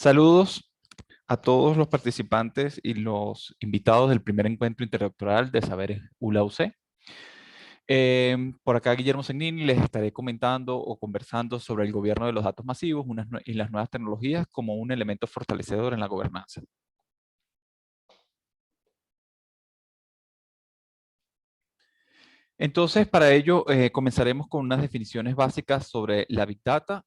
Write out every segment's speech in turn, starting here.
Saludos a todos los participantes y los invitados del primer encuentro interdoctoral de Saberes ULA-UC. Por acá Guillermo Segnini les estaré comentando o conversando sobre el gobierno de los datos masivos y las nuevas tecnologías como un elemento fortalecedor en la gobernanza. Entonces, para ello, comenzaremos con unas definiciones básicas sobre la Big Data,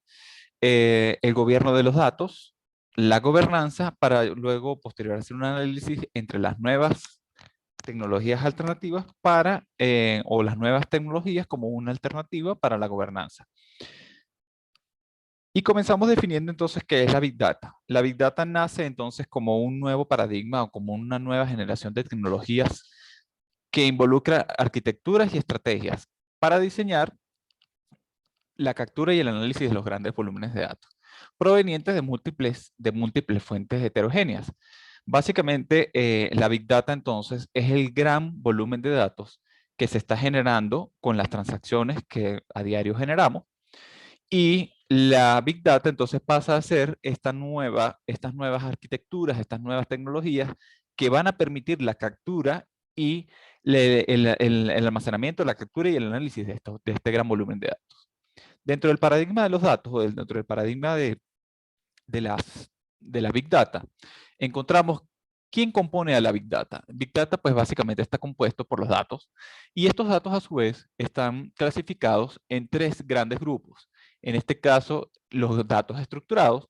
el gobierno de los datos, la gobernanza, para luego posterior hacer un análisis entre las nuevas tecnologías alternativas o las nuevas tecnologías como una alternativa para la gobernanza. Y comenzamos definiendo entonces qué es la Big Data. La Big Data nace entonces como un nuevo paradigma o como una nueva generación de tecnologías que involucra arquitecturas y estrategias para diseñar la captura y el análisis de los grandes volúmenes de datos, provenientes de múltiples fuentes heterogéneas. Básicamente, la Big Data entonces es el gran volumen de datos que se está generando con las transacciones que a diario generamos, y la Big Data entonces pasa a ser estas nuevas arquitecturas, estas nuevas tecnologías que van a permitir la captura y el almacenamiento, la captura y el análisis de este gran volumen de datos. Dentro del paradigma de los datos, o dentro del paradigma de de la Big Data, encontramos quién compone a la Big Data. Big Data, pues básicamente está compuesto por los datos, y estos datos a su vez están clasificados en tres grandes grupos. En este caso, los datos estructurados,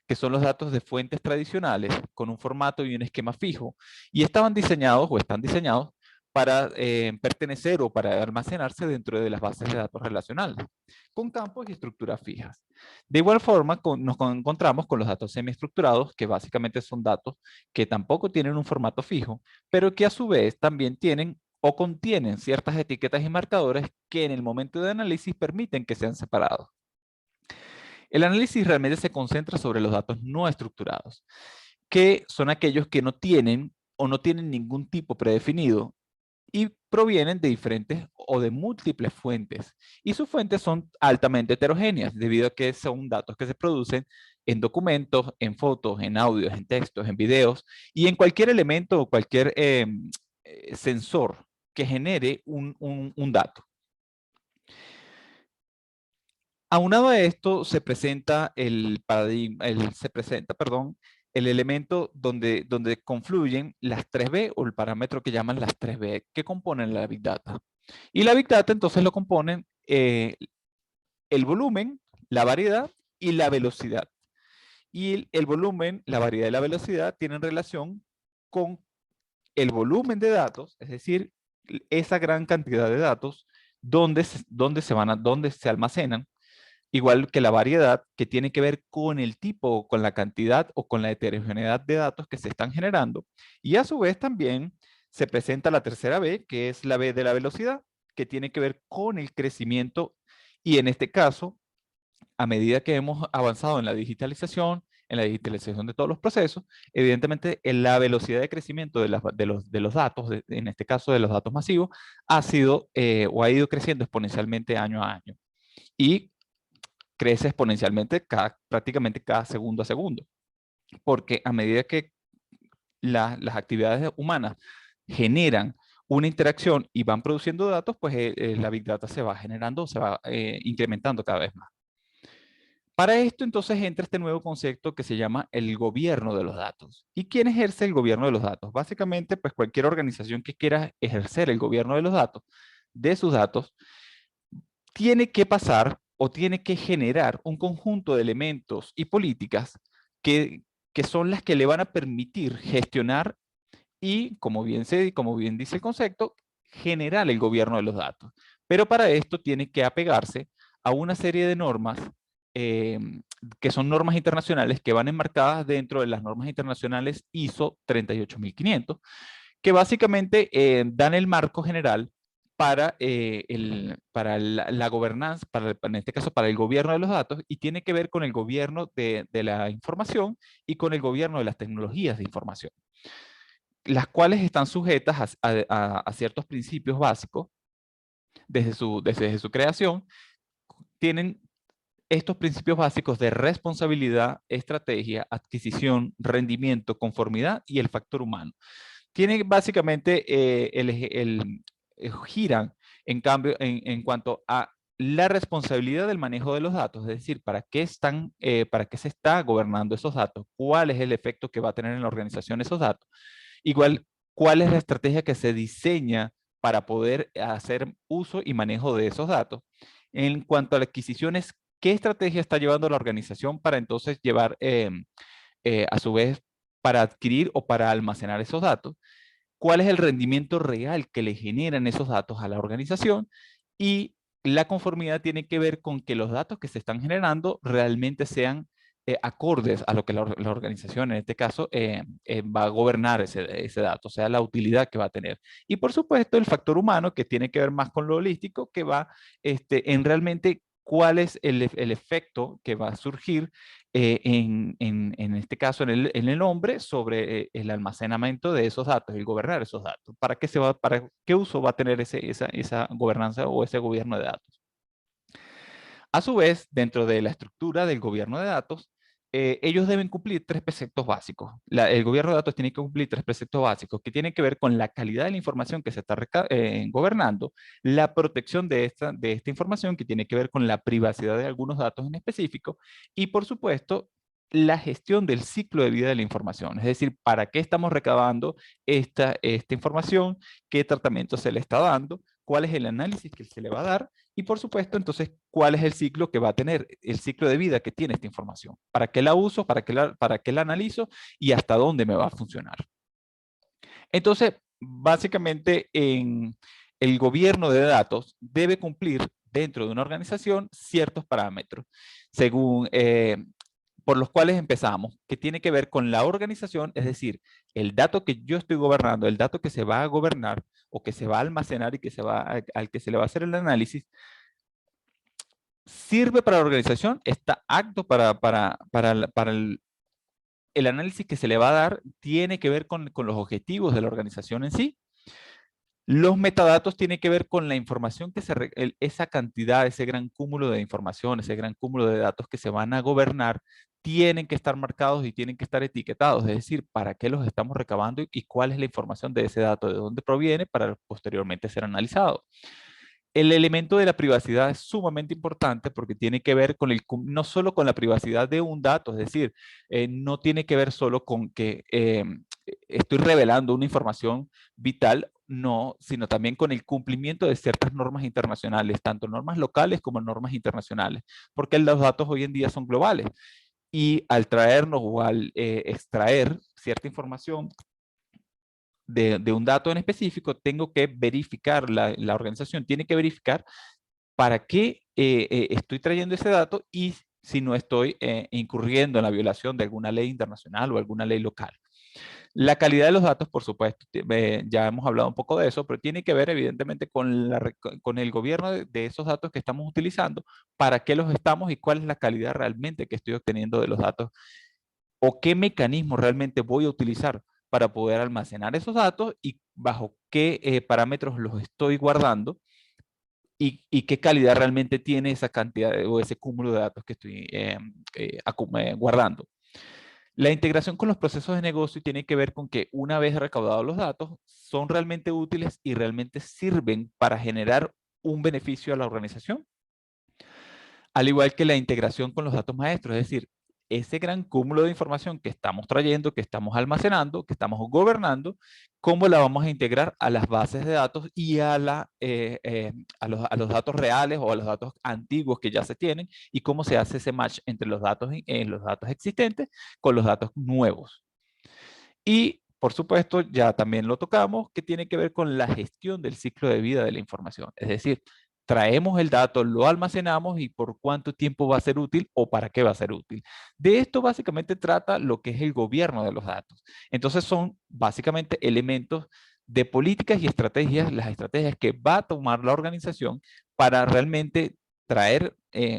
que son los datos de fuentes tradicionales con un formato y un esquema fijo, y estaban diseñados o están diseñados para pertenecer o para almacenarse dentro de las bases de datos relacionales, con campos y estructuras fijas. De igual forma, nos encontramos con los datos semiestructurados, que básicamente son datos que tampoco tienen un formato fijo, pero que a su vez también tienen o contienen ciertas etiquetas y marcadores que en el momento de análisis permiten que sean separados. El análisis realmente se concentra sobre los datos no estructurados, que son aquellos que no tienen o no tienen ningún tipo predefinido y provienen de diferentes o de múltiples fuentes. Y sus fuentes son altamente heterogéneas, debido a que son datos que se producen en documentos, en fotos, en audios, en textos, en videos, y en cualquier elemento o cualquier sensor que genere un dato. Aunado a esto, se presenta el paradigma, perdón, el elemento donde confluyen las 3B, o el parámetro que llaman las 3B, que componen la Big Data. Y la Big Data entonces lo componen el volumen, la variedad y la velocidad. Y el volumen, la variedad y la velocidad tienen relación con el volumen de datos, es decir, esa gran cantidad de datos, donde se almacenan, igual que la variedad, que tiene que ver con el tipo, con la cantidad o con la heterogeneidad de datos que se están generando. Y a su vez también se presenta la tercera B, que es la B de la velocidad, que tiene que ver con el crecimiento. Y en este caso, a medida que hemos avanzado en la digitalización de todos los procesos, evidentemente la velocidad de crecimiento de los datos, en este caso de los datos masivos, ha sido o ha ido creciendo exponencialmente año a año. Y crece exponencialmente prácticamente cada segundo a segundo, porque a medida que las actividades humanas generan una interacción y van produciendo datos, pues la Big Data se va generando, se va incrementando cada vez más. Para esto entonces entra este nuevo concepto que se llama el gobierno de los datos. ¿Y quién ejerce el gobierno de los datos? Básicamente, pues cualquier organización que quiera ejercer el gobierno de los datos, de sus datos, tiene que pasar o tiene que generar un conjunto de elementos y políticas que son las que le van a permitir gestionar y, como bien dice el concepto, generar el gobierno de los datos. Pero para esto tiene que apegarse a una serie de normas eh, que son normas internacionales que van enmarcadas dentro de las normas internacionales ISO 38500, que básicamente dan el marco general para la gobernanza, en este caso para el gobierno de los datos, y tiene que ver con el gobierno de la información y con el gobierno de las tecnologías de información, las cuales están sujetas a ciertos principios básicos desde su creación. Tienen estos principios básicos de responsabilidad, estrategia, adquisición, rendimiento, conformidad y el factor humano. Tienen básicamente, giran en cambio en cuanto a la responsabilidad del manejo de los datos, es decir, para qué se está gobernando esos datos, cuál es el efecto que va a tener en la organización esos datos. Igual, cuál es la estrategia que se diseña para poder hacer uso y manejo de esos datos. En cuanto a las adquisiciones, ¿qué estrategia está llevando la organización para entonces llevar, a su vez, para adquirir o para almacenar esos datos? ¿Cuál es el rendimiento real que le generan esos datos a la organización? Y la conformidad tiene que ver con que los datos que se están generando realmente sean acordes a lo que la organización, en este caso, va a gobernar ese dato, o sea, la utilidad que va a tener. Y por supuesto, el factor humano, que tiene que ver más con lo holístico, que va en realmente cuál es el efecto que va a surgir en este caso en el hombre sobre el almacenamiento de esos datos, el gobernar esos datos. ¿Para qué uso va a tener esa gobernanza o ese gobierno de datos? A su vez, dentro de la estructura del gobierno de datos, ellos deben cumplir tres preceptos básicos. El gobierno de datos tiene que cumplir tres preceptos básicos que tienen que ver con la calidad de la información que se está gobernando, la protección de esta información que tiene que ver con la privacidad de algunos datos en específico y, por supuesto, la gestión del ciclo de vida de la información. Es decir, para qué estamos recabando esta información, qué tratamiento se le está dando, cuál es el análisis que se le va a dar y por supuesto, entonces, ¿cuál es el ciclo que va a tener, el ciclo de vida que tiene esta información? ¿Para qué la uso? ¿Para qué la analizo? ¿Y hasta dónde me va a funcionar? Entonces, básicamente, el gobierno de datos debe cumplir dentro de una organización ciertos parámetros, según, por los cuales empezamos, que tiene que ver con la organización, es decir, el dato que yo estoy gobernando, el dato que se va a gobernar o que se va a almacenar y al que se le va a hacer el análisis, sirve para la organización, está apto para el análisis que se le va a dar, tiene que ver con los objetivos de la organización en sí. Los metadatos tienen que ver con la información esa cantidad, ese gran cúmulo de información, ese gran cúmulo de datos que se van a gobernar, tienen que estar marcados y tienen que estar etiquetados, es decir, para qué los estamos recabando y cuál es la información de ese dato, de dónde proviene para posteriormente ser analizado. El elemento de la privacidad es sumamente importante porque tiene que ver no solo con la privacidad de un dato, es decir, no tiene que ver solo con que estoy revelando una información vital, no, sino también con el cumplimiento de ciertas normas internacionales, tanto normas locales como normas internacionales, porque los datos hoy en día son globales y al traernos o al extraer cierta información de un dato en específico, tengo que verificar, la organización tiene que verificar para qué estoy trayendo ese dato y si no estoy incurriendo en la violación de alguna ley internacional o alguna ley local. La calidad de los datos, por supuesto, ya hemos hablado un poco de eso, pero tiene que ver evidentemente con el gobierno de esos datos que estamos utilizando, para qué los estamos y cuál es la calidad realmente que estoy obteniendo de los datos o qué mecanismo realmente voy a utilizar para poder almacenar esos datos y bajo qué parámetros los estoy guardando y qué calidad realmente tiene esa cantidad o ese cúmulo de datos que estoy guardando. La integración con los procesos de negocio tiene que ver con que una vez recaudados los datos, son realmente útiles y realmente sirven para generar un beneficio a la organización. Al igual que la integración con los datos maestros, es decir, ese gran cúmulo de información que estamos trayendo, que estamos almacenando, que estamos gobernando, cómo la vamos a integrar a las bases de datos y a los datos reales o a los datos antiguos que ya se tienen y cómo se hace ese match entre los datos existentes con los datos nuevos. Y, por supuesto, ya también lo tocamos, que tiene que ver con la gestión del ciclo de vida de la información. Es decir, traemos el dato, lo almacenamos y por cuánto tiempo va a ser útil o para qué va a ser útil. De esto básicamente trata lo que es el gobierno de los datos. Entonces son básicamente elementos de políticas y estrategias, las estrategias que va a tomar la organización para realmente traer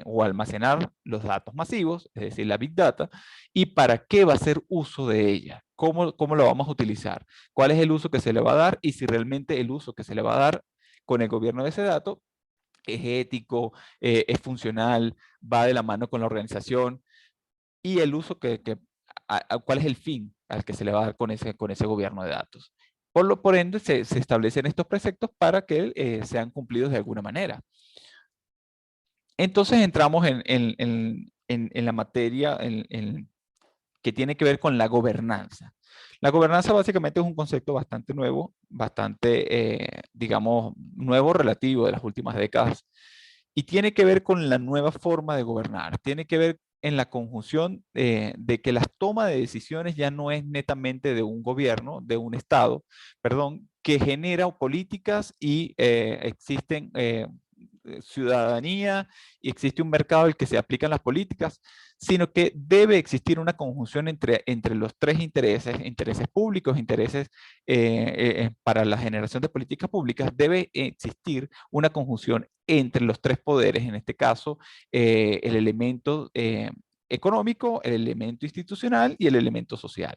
o almacenar los datos masivos, es decir, la Big Data, y para qué va a ser uso de ella, cómo lo vamos a utilizar, cuál es el uso que se le va a dar y si realmente el uso que se le va a dar con el gobierno de ese dato es ético, es funcional, va de la mano con la organización y el uso cuál es el fin al que se le va a dar con ese gobierno de datos. Por ende, se establecen estos preceptos para que sean cumplidos de alguna manera. Entonces entramos en la materia que tiene que ver con la gobernanza. La gobernanza básicamente es un concepto bastante nuevo, bastante, digamos, nuevo relativo de las últimas décadas, y tiene que ver con la nueva forma de gobernar, tiene que ver en la conjunción de que la toma de decisiones ya no es netamente de un gobierno, de un Estado, perdón, que genera políticas y existen ciudadanía y existe un mercado al que se aplican las políticas, sino que debe existir una conjunción entre los tres intereses, intereses públicos, intereses para la generación de políticas públicas, debe existir una conjunción entre los tres poderes, en este caso, el elemento económico, el elemento institucional y el elemento social.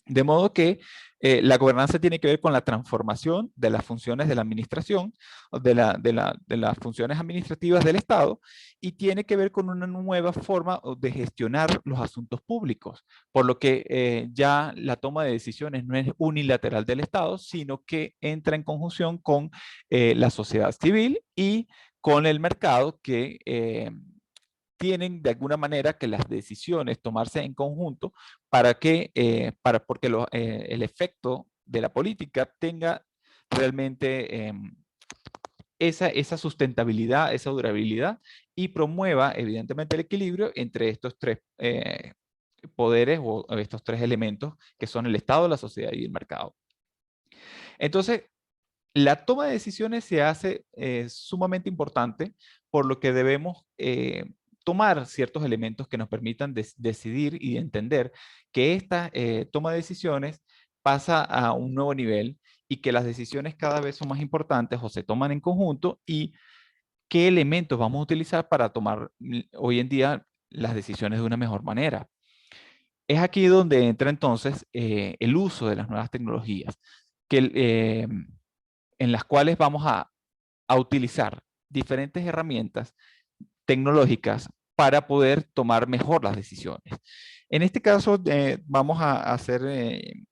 De modo que la gobernanza tiene que ver con la transformación de las funciones de la administración, de las funciones administrativas del Estado, y tiene que ver con una nueva forma de gestionar los asuntos públicos, por lo que ya la toma de decisiones no es unilateral del Estado, sino que entra en conjunción con la sociedad civil y con el mercado que tienen de alguna manera que las decisiones tomarse en conjunto para que, porque el efecto de la política tenga realmente esa sustentabilidad, esa durabilidad y promueva evidentemente el equilibrio entre estos tres poderes o estos tres elementos que son el Estado, la sociedad y el mercado. Entonces, la toma de decisiones se hace sumamente importante, por lo que debemos tomar ciertos elementos que nos permitan decidir y entender que esta toma de decisiones pasa a un nuevo nivel y que las decisiones cada vez son más importantes o se toman en conjunto y qué elementos vamos a utilizar para tomar hoy en día las decisiones de una mejor manera. Es aquí donde entra entonces el uso de las nuevas tecnologías, que en las cuales vamos a utilizar diferentes herramientas tecnológicas para poder tomar mejor las decisiones. En este caso, vamos a hacer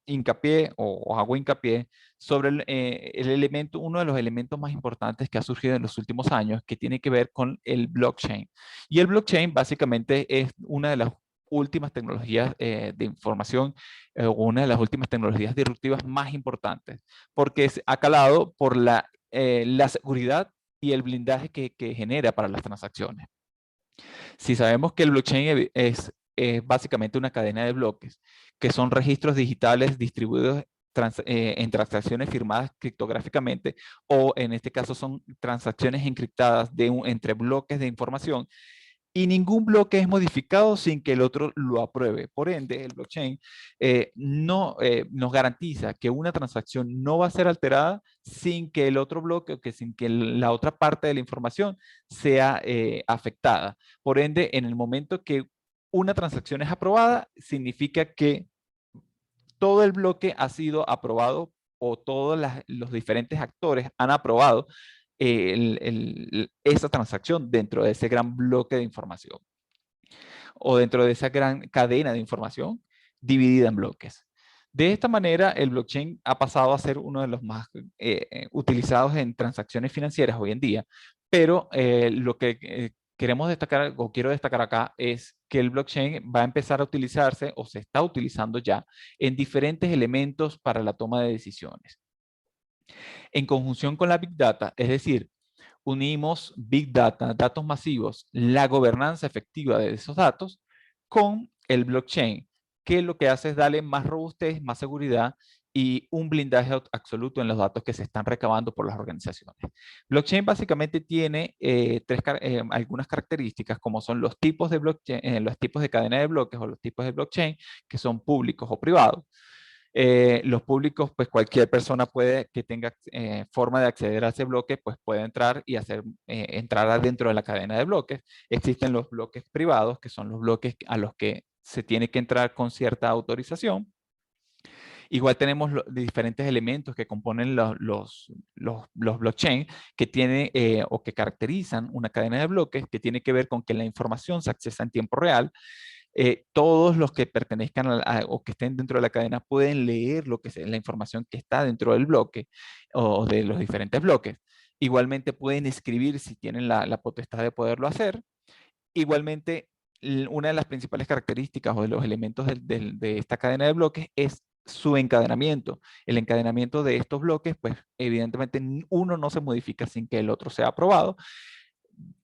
hincapié o hago hincapié sobre el elemento, uno de los elementos más importantes que ha surgido en los últimos años, que tiene que ver con el blockchain. Y el blockchain básicamente es una de las últimas tecnologías de información o una de las últimas tecnologías disruptivas más importantes, porque ha calado por la seguridad y el blindaje que genera para las transacciones. Si sabemos que el blockchain es básicamente una cadena de bloques, que son registros digitales distribuidos en transacciones firmadas criptográficamente, o en este caso son transacciones encriptadas entre bloques de información, y ningún bloque es modificado sin que el otro lo apruebe. Por ende, el blockchain no nos garantiza que una transacción no va a ser alterada sin que el otro bloque o que sin que la otra parte de la información sea afectada. Por ende, en el momento que una transacción es aprobada, significa que todo el bloque ha sido aprobado o todos los diferentes actores han aprobado esa transacción dentro de ese gran bloque de información o dentro de esa gran cadena de información dividida en bloques. De esta manera, el blockchain ha pasado a ser uno de los más utilizados en transacciones financieras hoy en día, pero lo que queremos destacar o quiero destacar acá es que el blockchain va a empezar a utilizarse o se está utilizando ya en diferentes elementos para la toma de decisiones. En conjunción con la Big Data, es decir, unimos Big Data, datos masivos, la gobernanza efectiva de esos datos con el blockchain, que lo que hace es darle más robustez, más seguridad y un blindaje absoluto en los datos que se están recabando por las organizaciones. Blockchain básicamente tiene algunas características como son los tipos de blockchain, los tipos de cadena de bloques o los tipos de blockchain que son públicos o privados. Los públicos, pues cualquier persona que tenga forma de acceder a ese bloque, pues puede entrar y entrar adentro de la cadena de bloques. Existen los bloques privados, que son los bloques a los que se tiene que entrar con cierta autorización. Igual tenemos diferentes elementos que componen los blockchain que tiene o que caracterizan una cadena de bloques que tiene que ver con que la información se accesa en tiempo real. Todos los que pertenezcan o que estén dentro de la cadena pueden leer lo que es la información que está dentro del bloque o de los diferentes bloques. Igualmente pueden escribir si tienen la potestad de poderlo hacer. Igualmente, una de las principales características o de los elementos de esta cadena de bloques es su encadenamiento. El encadenamiento de estos bloques, pues evidentemente uno no se modifica sin que el otro sea aprobado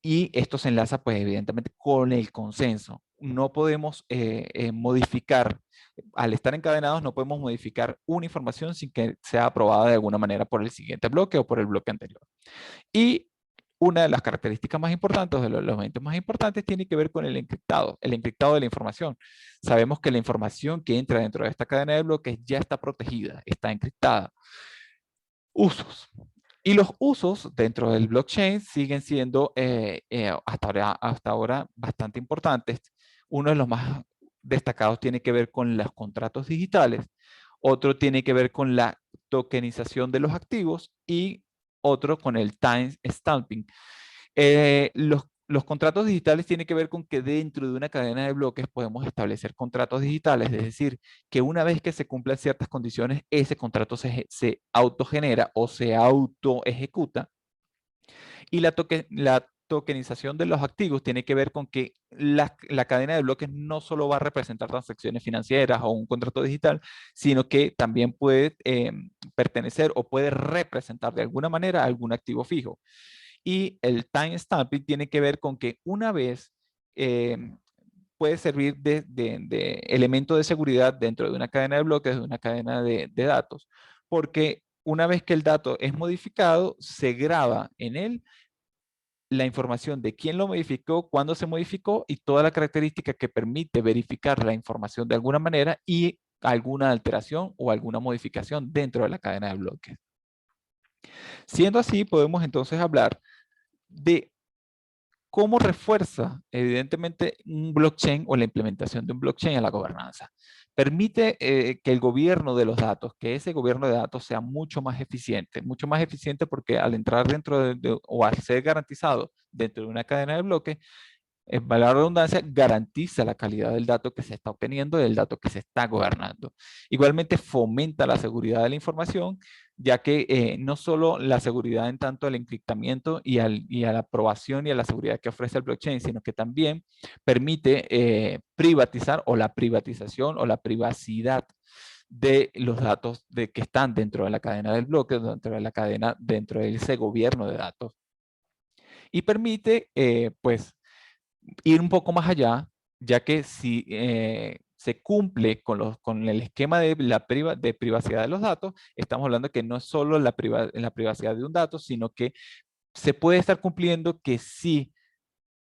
y esto se enlaza pues evidentemente con el consenso. No podemos modificar, al estar encadenados no podemos modificar una información sin que sea aprobada de alguna manera por el siguiente bloque o por el bloque anterior. Y una de las características más importantes, de los elementos más importantes, tiene que ver con el encriptado de la información. Sabemos que la información que entra dentro de esta cadena de bloques ya está protegida, está encriptada. Usos. Y los usos dentro del blockchain siguen siendo hasta ahora bastante importantes. Uno de los más destacados tiene que ver con los contratos digitales, otro tiene que ver con la tokenización de los activos y otro con el time stamping. Los contratos digitales tienen que ver con que dentro de una cadena de bloques podemos establecer contratos digitales, es decir, que una vez que se cumplan ciertas condiciones, ese contrato se autogenera o se autoejecuta. Y la tokenización de los activos tiene que ver con que la cadena de bloques no solo va a representar transacciones financieras o un contrato digital, sino que también puede pertenecer o puede representar de alguna manera algún activo fijo. Y el timestamping tiene que ver con que una vez puede servir de elemento de seguridad dentro de una cadena de bloques, de una cadena de datos, porque una vez que el dato es modificado, se graba en él la información de quién lo modificó, cuándo se modificó y toda la característica que permite verificar la información de alguna manera y alguna alteración o alguna modificación dentro de la cadena de bloques. Siendo así, podemos entonces hablar de cómo refuerza evidentemente un blockchain o la implementación de un blockchain a la gobernanza. Permite que el gobierno de los datos, que ese gobierno de datos sea mucho más eficiente porque al entrar dentro o al ser garantizado dentro de una cadena de bloques, valga la redundancia, garantiza la calidad del dato que se está obteniendo y del dato que se está gobernando. Igualmente fomenta la seguridad de la información, ya que no solo la seguridad en tanto al encriptamiento y a la aprobación y a la seguridad que ofrece el blockchain, sino que también permite privatizar o la privatización o la privacidad de los datos que están dentro de la cadena del bloque, dentro de la cadena, dentro de ese gobierno de datos. Y permite, pues, ir un poco más allá, ya que si se cumple con el esquema de de privacidad de los datos, estamos hablando que no es solo la privacidad de un dato, sino que se puede estar cumpliendo que si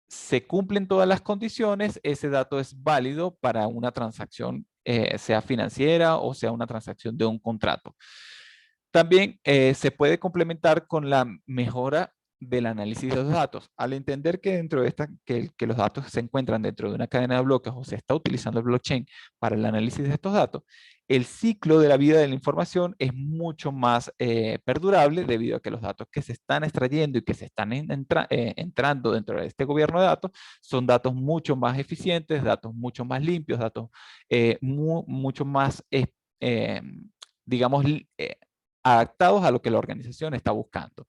se cumplen todas las condiciones, ese dato es válido para una transacción, sea financiera o sea una transacción de un contrato. También se puede complementar con la mejora del análisis de los datos. Al entender que dentro de que los datos se encuentran dentro de una cadena de bloques o se está utilizando el blockchain para el análisis de estos datos, el ciclo de la vida de la información es mucho más perdurable debido a que los datos que se están extrayendo y que se están entrando dentro de este gobierno de datos son datos mucho más eficientes, datos mucho más limpios, datos mucho más, digamos, adaptados a lo que la organización está buscando.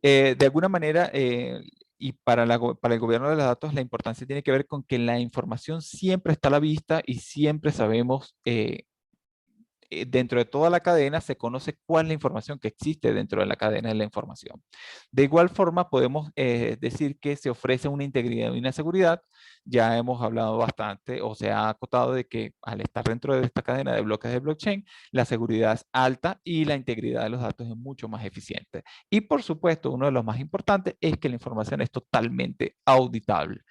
De alguna manera, y para el gobierno de los datos, la importancia tiene que ver con que la información siempre está a la vista y siempre sabemos dentro de toda la cadena se conoce cuál es la información que existe dentro de la cadena de la información. De igual forma, podemos decir que se ofrece una integridad y una seguridad. Ya hemos hablado bastante o se ha acotado de que al estar dentro de esta cadena de bloques de blockchain, la seguridad es alta y la integridad de los datos es mucho más eficiente. Y por supuesto, uno de los más importantes es que la información es totalmente auditable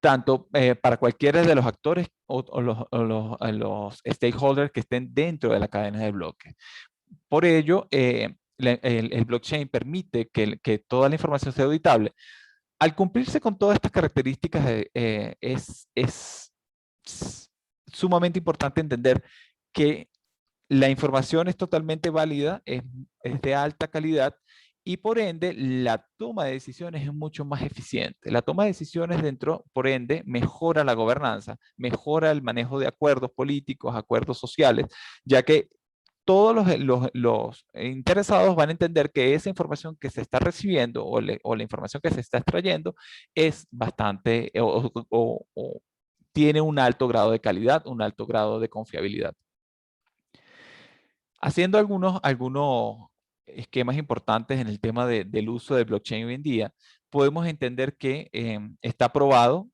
tanto para cualquiera de los actores o los stakeholders que estén dentro de la cadena de bloques. Por ello, el blockchain permite que toda la información sea auditable. Al cumplirse con todas estas características, sumamente importante entender que la información es totalmente válida, es de alta calidad y por ende la toma de decisiones es mucho más eficiente. La toma de decisiones dentro, por ende, mejora la gobernanza, mejora el manejo de acuerdos políticos, acuerdos sociales, ya que todos los interesados van a entender que esa información que se está recibiendo o la información que se está extrayendo es bastante o tiene un alto grado de calidad, un alto grado de confiabilidad. Haciendo algunos esquemas importantes en el tema del uso de blockchain hoy en día, podemos entender que está probado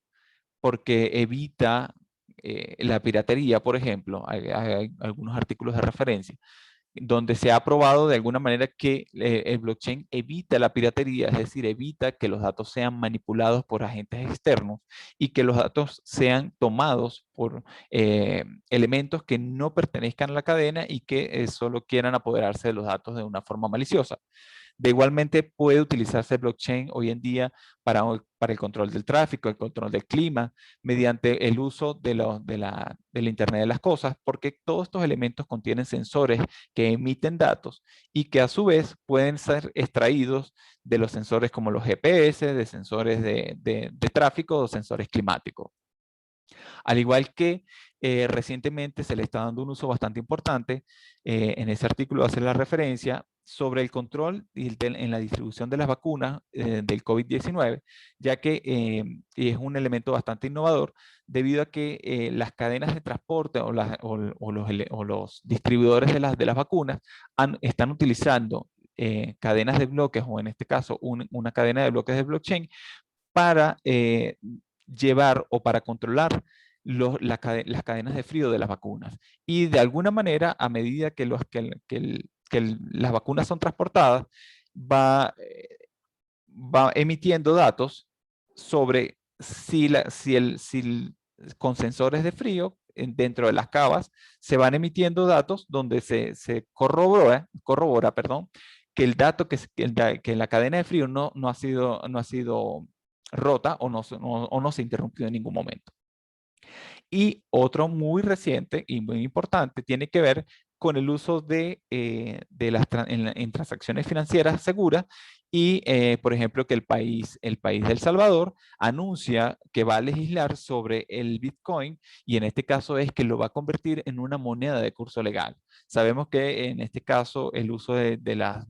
porque evita la piratería, por ejemplo. Hay algunos artículos de referencia donde se ha probado de alguna manera que el blockchain evita la piratería, es decir, evita que los datos sean manipulados por agentes externos y que los datos sean tomados por elementos que no pertenezcan a la cadena y que solo quieran apoderarse de los datos de una forma maliciosa. De igualmente puede utilizarse blockchain hoy en día para el control del tráfico, el control del clima, mediante el uso del Internet de las cosas, porque todos estos elementos contienen sensores que emiten datos y que a su vez pueden ser extraídos de los sensores como los GPS, de sensores de tráfico o sensores climáticos. Al igual que recientemente se le está dando un uso bastante importante, en ese artículo hace la referencia sobre el control en la distribución de las vacunas del COVID-19, ya que es un elemento bastante innovador debido a que las cadenas de transporte o los distribuidores de las vacunas están utilizando cadenas de bloques o en este caso una cadena de bloques de blockchain para llevar o para controlar las cadenas de frío de las vacunas. Y de alguna manera, a medida que, las vacunas son transportadas, va emitiendo datos sobre con sensores de frío dentro de las cavas se van emitiendo datos donde se corrobora, perdón, que el dato que la cadena de frío no ha sido rota o no se interrumpió en ningún momento. Y otro muy reciente y muy importante tiene que ver con el uso en transacciones financieras seguras y, por ejemplo, que el país de El Salvador anuncia que va a legislar sobre el Bitcoin y en este caso es que lo va a convertir en una moneda de curso legal. Sabemos que en este caso el uso de las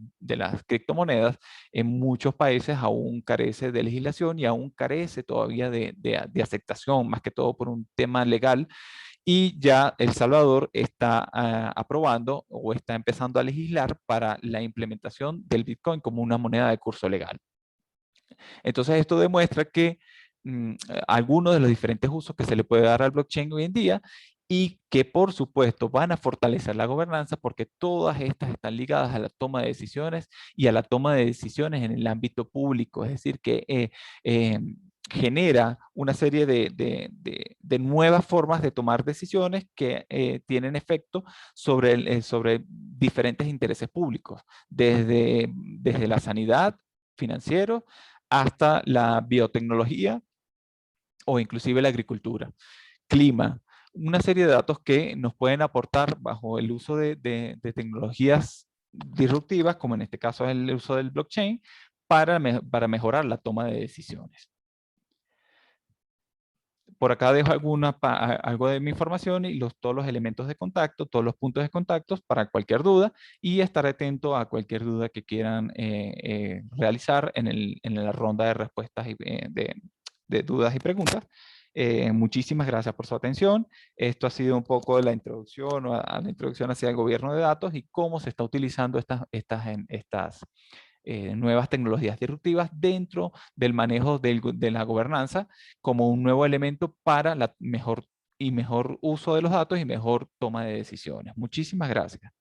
criptomonedas en muchos países aún carece de legislación y aún carece todavía de aceptación, más que todo por un tema legal. Y ya El Salvador está aprobando o está empezando a legislar para la implementación del Bitcoin como una moneda de curso legal. Entonces esto demuestra que algunos de los diferentes usos que se le puede dar al blockchain hoy en día y que por supuesto van a fortalecer la gobernanza porque todas estas están ligadas a la toma de decisiones y a la toma de decisiones en el ámbito público, es decir, que genera una serie de nuevas formas de tomar decisiones que tienen efecto sobre diferentes intereses públicos, desde la sanidad, financiero, hasta la biotecnología o inclusive la agricultura, clima, una serie de datos que nos pueden aportar bajo el uso de tecnologías disruptivas, como en este caso es el uso del blockchain, para mejorar la toma de decisiones. Por acá dejo algo de mi información y todos los elementos de contacto, todos los puntos de contacto para cualquier duda y estar atento a cualquier duda que quieran realizar en la ronda de respuestas de dudas y preguntas. Muchísimas gracias por su atención. Esto ha sido un poco de la introducción a la introducción hacia el gobierno de datos y cómo se está utilizando estas nuevas tecnologías disruptivas dentro del manejo de la gobernanza como un nuevo elemento para mejor uso de los datos y mejor toma de decisiones. Muchísimas gracias.